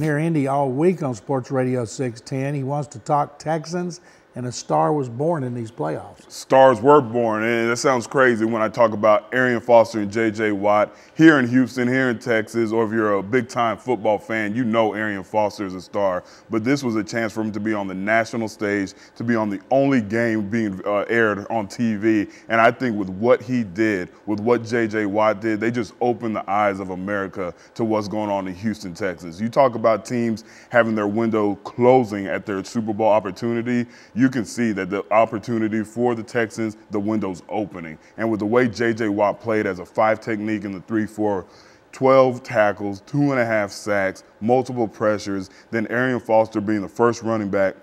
hear Indy all week on Sports Radio 610. He wants to talk Texans, and a star was born in these playoffs. Stars were born, and that sounds crazy when I talk about Arian Foster and J.J. Watt here in Houston, here in Texas, or if you're a big-time football fan, you know Arian Foster is a star. But this was a chance for him to be on the national stage, to be on the only game being aired on TV. And I think with what he did, with what J.J. Watt did, they just opened the eyes of America to what's going on in Houston, Texas. You talk about teams having their window closing at their Super Bowl opportunity, you can see that the opportunity for the Texans, the window's opening. And with the way J.J. Watt played as a 5 technique in the 3-4, 12 tackles, 2.5 sacks, multiple pressures, then Arian Foster being the first running back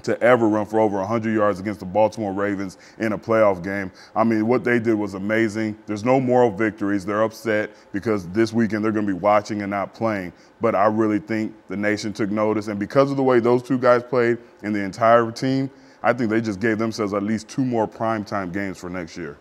to ever run for over 100 yards against the Baltimore Ravens in a playoff game. I mean, what they did was amazing. There's no moral victories. They're upset because this weekend they're going to be watching and not playing. But I really think the nation took notice. And because of the way those two guys played and the entire team, I think they just gave themselves at least 2 more primetime games for next year.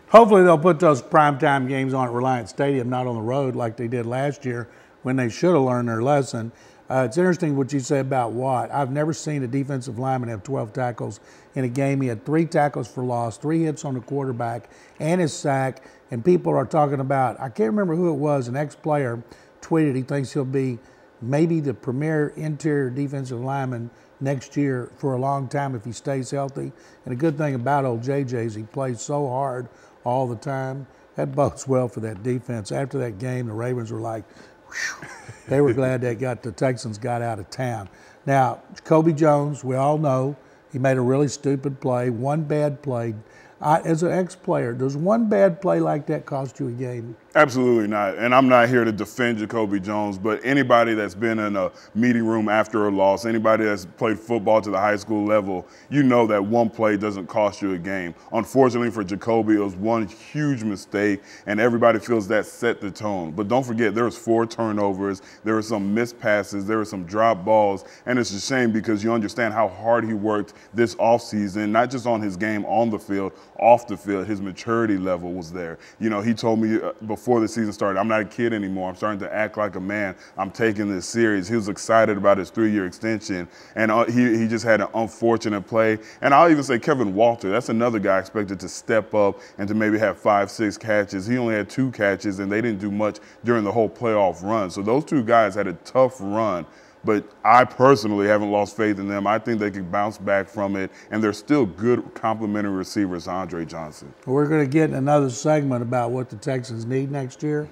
Hopefully they'll put those primetime games on at Reliant Stadium, not on the road like they did last year when they should have learned their lesson. It's interesting what you say about Watt. I've never seen a defensive lineman have 12 tackles in a game. He had 3 tackles for loss, 3 hits on the quarterback, and his sack. And people are talking about, I can't remember who it was, an ex-player tweeted he thinks he'll be maybe the premier interior defensive lineman next year for a long time if he stays healthy. And a good thing about old JJ is he plays so hard all the time. That bodes well for that defense. After that game, the Ravens were like, whew, they were glad the Texans got out of town. Now, Jacoby Jones, we all know, he made a really stupid play, one bad play. As an ex-player, does one bad play like that cost you a game? Absolutely not. And I'm not here to defend Jacoby Jones, but anybody that's been in a meeting room after a loss, anybody that's played football to the high school level, you know that one play doesn't cost you a game. Unfortunately for Jacoby, it was one huge mistake, and everybody feels that set the tone. But don't forget, there was 4 turnovers, there were some missed passes, there were some drop balls, and it's a shame because you understand how hard he worked this offseason, not just on his game on the field, off the field. His maturity level was there. You know, he told me before the season started, I'm not a kid anymore. I'm starting to act like a man. I'm taking this serious. He was excited about his 3-year extension, and he just had an unfortunate play. And I'll even say Kevin Walter, that's another guy expected to step up and to maybe have 5-6 catches. He only had 2 catches, and they didn't do much during the whole playoff run. So those 2 guys had a tough run. But I personally haven't lost faith in them. I think they can bounce back from it, and they're still good complementary receivers, Andre Johnson. We're going to get in another segment about what the Texans need next year.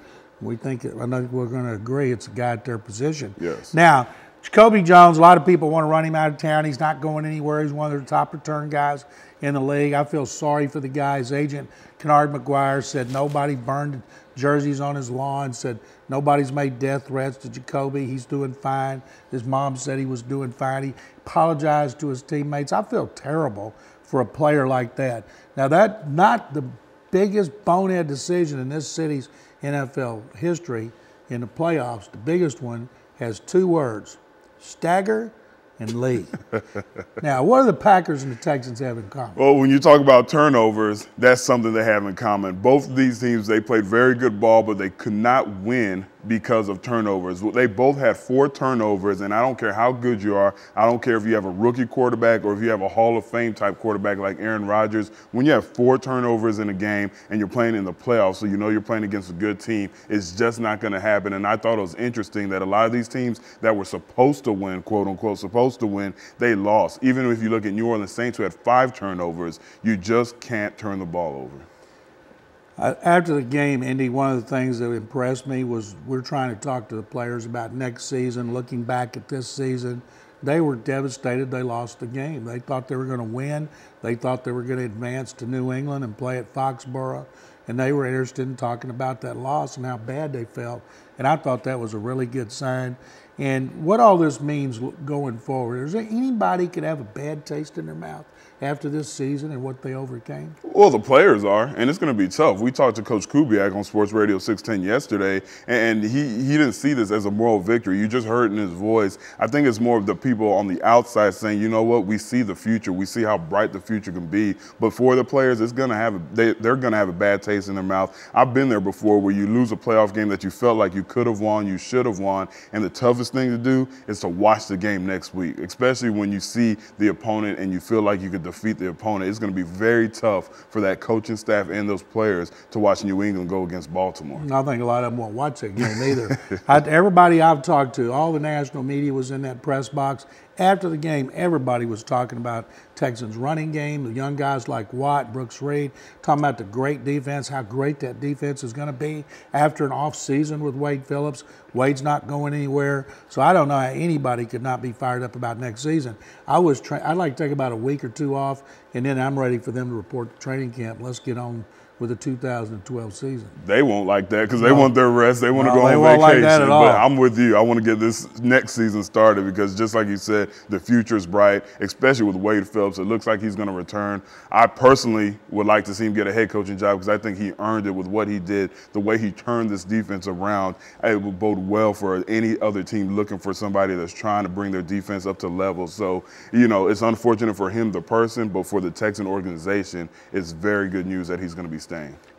I think we're going to agree it's a guy at their position. Yes. Now, Jacoby Jones, a lot of people want to run him out of town. He's not going anywhere. He's one of the top return guys in the league. I feel sorry for the guy. His agent, Kennard McGuire, said nobody burned jerseys on his lawn, said nobody's made death threats to Jacoby. He's doing fine. His mom said he was doing fine. He apologized to his teammates. I feel terrible for a player like that. Now, that's not the biggest bonehead decision in this city's NFL history in the playoffs. The biggest one has 2 words, stagger and leave. Now, what do the Packers and the Texans have in common? Well, when you talk about turnovers, that's something they have in common. Both of these teams, they played very good ball, but they could not win because of turnovers. They both had 4 turnovers, and I don't care how good you are. I don't care if you have a rookie quarterback or if you have a Hall of Fame type quarterback like Aaron Rodgers. When you have 4 turnovers in a game and you're playing in the playoffs, so you know you're playing against a good team, it's just not going to happen. And I thought it was interesting that a lot of these teams that were supposed to win, quote unquote, supposed to win, they lost. Even if you look at New Orleans Saints, who had 5 turnovers, you just can't turn the ball over. After the game, Indy, one of the things that impressed me was we're trying to talk to the players about next season, looking back at this season. They were devastated they lost the game. They thought they were going to win. They thought they were going to advance to New England and play at Foxborough. And they were interested in talking about that loss and how bad they felt. And I thought that was a really good sign. And what all this means going forward, is there anybody could have a bad taste in their mouth after this season and what they overcame? Well, the players are, and it's going to be tough. We talked to Coach Kubiak on Sports Radio 610 yesterday, and he didn't see this as a moral victory. You just heard in his voice. I think it's more of the people on the outside saying, you know what, we see the future. We see how bright the future can be. But for the players, it's going to have they're going to have a bad taste in their mouth. I've been there before where you lose a playoff game that you felt like you could have won, you should have won, and the toughest thing to do is to watch the game next week, especially when you see the opponent and you feel like you could defeat the opponent. It's going to be very tough for that coaching staff and those players to watch New England go against Baltimore. I think a lot of them won't watch that game either. Everybody I've talked to, all the national media was in that press box. After the game, everybody was talking about Texans' running game, the young guys like Watt, Brooks Reed, talking about the great defense, how great that defense is going to be after an off season with Wade Phillips. Wade's not going anywhere, so I don't know how anybody could not be fired up about next season. I'd like to take about a week or two off, and then I'm ready for them to report to training camp. Let's get on with the 2012 season. They won't like that because they want their rest. They want to go on vacation. Won't like that at all. But I'm with you. I want to get this next season started because just like you said, the future is bright, especially with Wade Phillips. It looks like he's going to return. I personally would like to see him get a head coaching job because I think he earned it with what he did, the way he turned this defense around. It would bode well for any other team looking for somebody that's trying to bring their defense up to level. So, it's unfortunate for him, the person, but for the Texan organization, it's very good news that he's going to be staying.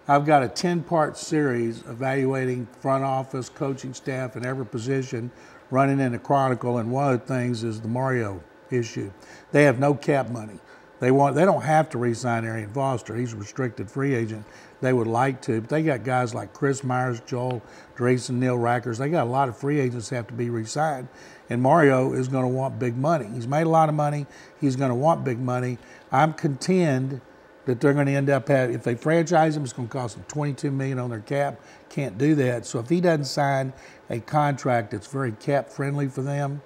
I've got a 10-part series evaluating front office, coaching staff, and every position running in the Chronicle, and one of the things is the Mario issue. They have no cap money. They don't have to re-sign Arian Foster. He's a restricted free agent. They would like to, but they got guys like Chris Myers, Joel Dreesen, Neil Rackers. They got a lot of free agents that have to be re-signed, and Mario is going to want big money. He's made a lot of money. He's going to want big money. I'm contend that they're going to end up having, if they franchise him, it's going to cost them $22 million on their cap. Can't do that. So if he doesn't sign a contract that's very cap friendly for them,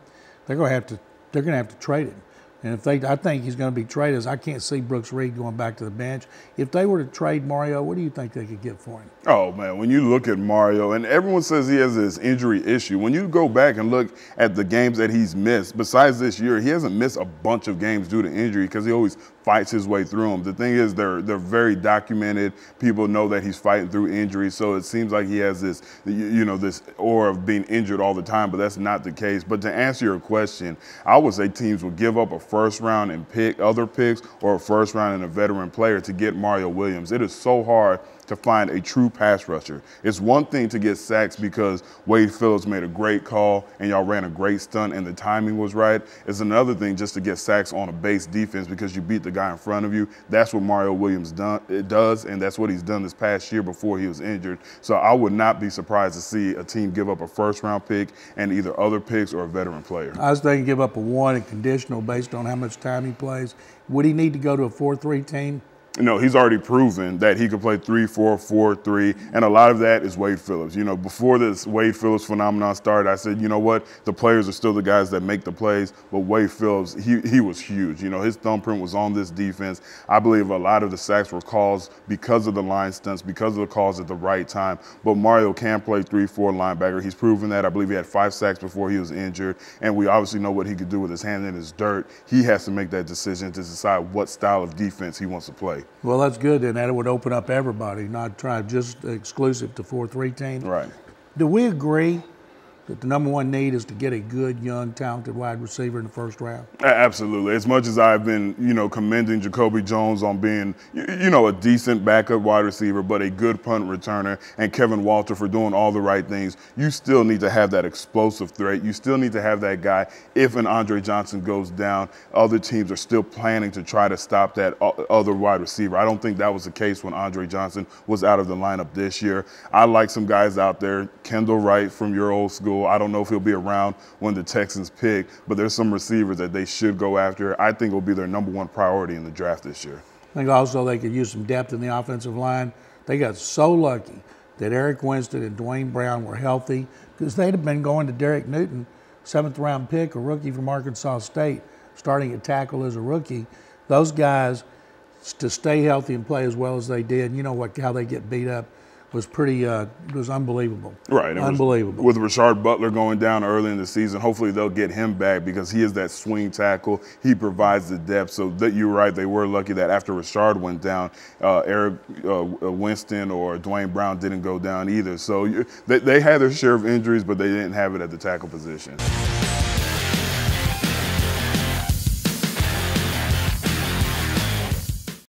they're going to have to trade him. And I think he's going to be traded. I can't see Brooks Reed going back to the bench. If they were to trade Mario, what do you think they could get for him? Oh, man, when you look at Mario, and everyone says he has this injury issue. When you go back and look at the games that he's missed, besides this year, he hasn't missed a bunch of games due to injury because he always fights his way through them. The thing is, they're very documented. People know that he's fighting through injuries, so it seems like he has this, this aura of being injured all the time, but that's not the case. But to answer your question, I would say teams would give up a first round and pick other picks or a first round and a veteran player to get Mario Williams. It is so hard to find a true pass rusher. It's one thing to get sacks because Wade Phillips made a great call and y'all ran a great stunt and the timing was right. It's another thing just to get sacks on a base defense because you beat the guy in front of you. That's what Mario Williams does, and that's what he's done this past year before he was injured. So I would not be surprised to see a team give up a first-round pick and either other picks or a veteran player. I was thinking give up a 1 and conditional based on how much time he plays. Would he need to go to a 4-3 team? He's already proven that he could play 3-4, 4-3, and a lot of that is Wade Phillips. Before this Wade Phillips phenomenon started, I said, you know what, the players are still the guys that make the plays, but Wade Phillips, he was huge. His thumbprint was on this defense. I believe a lot of the sacks were caused because of the line stunts, because of the calls at the right time, but Mario can play 3-4 linebacker. He's proven that. I believe he had 5 sacks before he was injured, and we obviously know what he could do with his hand in his dirt. He has to make that decision to decide what style of defense he wants to play. Well, that's good, and that would open up everybody, not try just exclusive to 4-3 teams. Right. Do we agree that the number one need is to get a good, young, talented wide receiver in the first round? Absolutely. As much as I've been, commending Jacoby Jones on being, a decent backup wide receiver, but a good punt returner, and Kevin Walter for doing all the right things, you still need to have that explosive threat. You still need to have that guy. If an Andre Johnson goes down, other teams are still planning to try to stop that other wide receiver. I don't think that was the case when Andre Johnson was out of the lineup this year. I like some guys out there. Kendall Wright from your old school. I don't know if he'll be around when the Texans pick, but there's some receivers that they should go after. I think will be their number one priority in the draft this year. I think also they could use some depth in the offensive line. They got so lucky that Eric Winston and Dwayne Brown were healthy because they'd have been going to Derek Newton, 7th-round pick, a rookie from Arkansas State, starting at tackle as a rookie. Those guys, to stay healthy and play as well as they did, how they get beat up was pretty was unbelievable. Right. And Unbelievable. With Rashard Butler going down early in the season, hopefully they'll get him back because he is that swing tackle. He provides the depth. So that you're right, they were lucky that after Rashard went down, Eric Winston or Dwayne Brown didn't go down either. So they had their share of injuries, but they didn't have it at the tackle position.